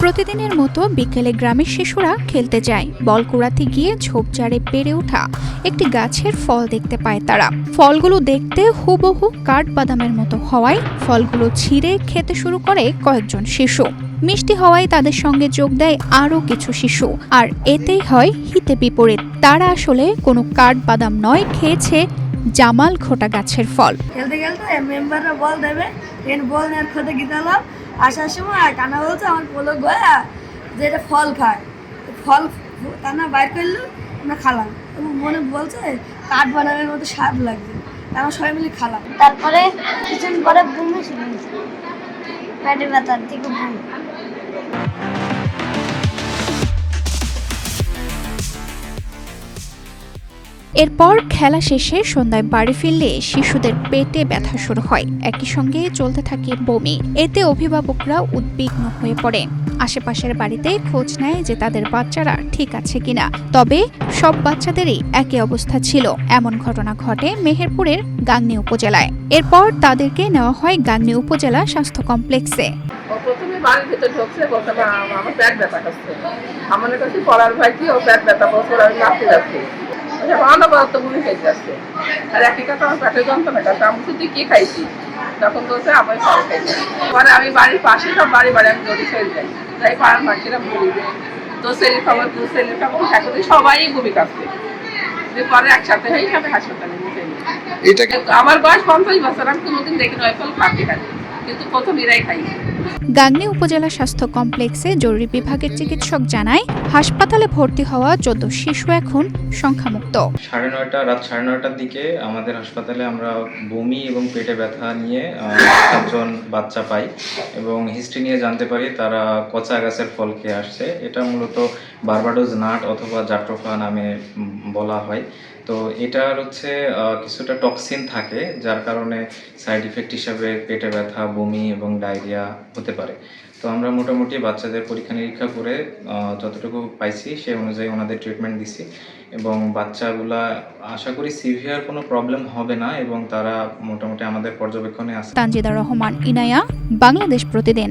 প্রতিদিনের মতো বিকেলে গ্রামের শিশুরা খেলতে যায়। বল কুড়াতে গিয়ে ঝোপঝাড়ে বেড়ে ওঠা একটি গাছের ফল দেখতে পায় তারা। ফলগুলো দেখতে হুবহু কাঠবাদামের মতো হওয়ায় ফলগুলো ছিঁড়ে খেতে শুরু করে কয়েকজন শিশু। মিষ্টি হওয়ায় তাদের সঙ্গে যোগ দেয় আরও কিছু শিশু, আর এতেই হয় হিতে বিপরীত। তারা আসলে কোনো কাঠবাদাম নয়, খেয়েছে জামাল খোটা গাছের ফল। খেলতে খেলতে মেম্বাররা বল দেবে, বল নেওয়ার খোঁজে গিয়েছিলাম। আসার সময় কানা বলছে আমার পোলো গয়া যে এটা ফল খায়, ফল কানা বাইর করলো, আমরা খালাম এবং মনে বলছে কাঠ বাদামের মতো স্বাদ লাগছে, আমরা সবাই মিলে খালাম। তারপরে কিছুদিন পরে বমি শুরু হয়েছে, পেটে ব্যথার থেকে বমি। এরপর খেলা শেষে সন্ধ্যায় বাড়ি ফিরলে শিশুদের পেটে ব্যথা শুরু হয়, একই সঙ্গে চলতে থাকে বমি। এতে অভিভাবকরা উদ্বিগ্ন হয়ে পড়ে। আশেপাশের বাড়িতে খোঁজ নেয় যে তাদের বাচ্চারা ঠিক আছে কিনা, তবে সব বাচ্চাদেরই একই অবস্থা ছিল। এমন ঘটনা ঘটে মেহেরপুরের গাংনী উপজেলায়। এরপর তাদেরকে নেওয়া হয় গাংনী উপজেলা স্বাস্থ্য কমপ্লেক্সে। প্রথমে বাড়ির ভিতরে ঢুকছে, বলতে আমার পেট ব্যথা করছে। আমার কাছে পড়ার ভাই কি ও পেট ব্যথা বলছে, আমি নাচতে যাচ্ছি, অনবরত বমি খেয়ে যাচ্ছে। আর একই কথা আমার পেটের যন্ত্রণা করছে। আমি শুধু কি খাইছি, তখন বলছে আমার ফল খাইছি। পরে আমি বাড়ির পাশে সব বাড়ি আমি যদি ছেড়ে যাই, তাই পাড়ার মাঝিরা বলি যে তো ছেলের খবর, তো ছেলের খবর, এখন সবাই বমি কাটছে। পরে একসাথে হয়ে সবাই হাসপাতালে নিয়ে আমার বয়স 50 বছর, আমি কোনোদিন দেখি নয় ফল খাতে খাতে, কিন্তু প্রথম এরাই খাই। গাংনী উপজেলা স্বাস্থ্য কমপ্লেক্সে জরুরি বিভাগের চিকিৎসক জানায়, হাসপাতালে ভর্তি হওয়া 14 শিশু এখন সংখ্যামুক্ত। রাত 9:30টার দিকে আমাদের হাসপাতালে আমরা বমি এবং পেটে ব্যথা নিয়ে 7জন বাচ্চা পাই এবং হিস্ট্রি নিয়ে জানতে পারি তারা কচা গাছের ফল খেয়ে আসছে। এটা মূলত বার্বাডোজ নাট অথবা জাট্রোফা নামে বলা হয়। তো এটার হচ্ছে কিছুটা টক্সিন থাকে, যার কারণে সাইড ইফেক্ট হিসাবে পেটে ব্যথা, বমি এবং ডায়রিয়া হতে পারে। তো আমরা মোটামুটি বাচ্চাদের পরীক্ষা নিরীক্ষা করে যতটুকু পাইছি সে অনুযায়ী ওনাদের ট্রিটমেন্ট দিছি এবং বাচ্চাগুলা আশা করি সিভিয়ার কোনো প্রবলেম হবে না এবং তারা মোটামুটি আমাদের পর্যবেক্ষণে আছে। তানজিদা রহমান, ইনায়া, বাংলাদেশ প্রতিদিন।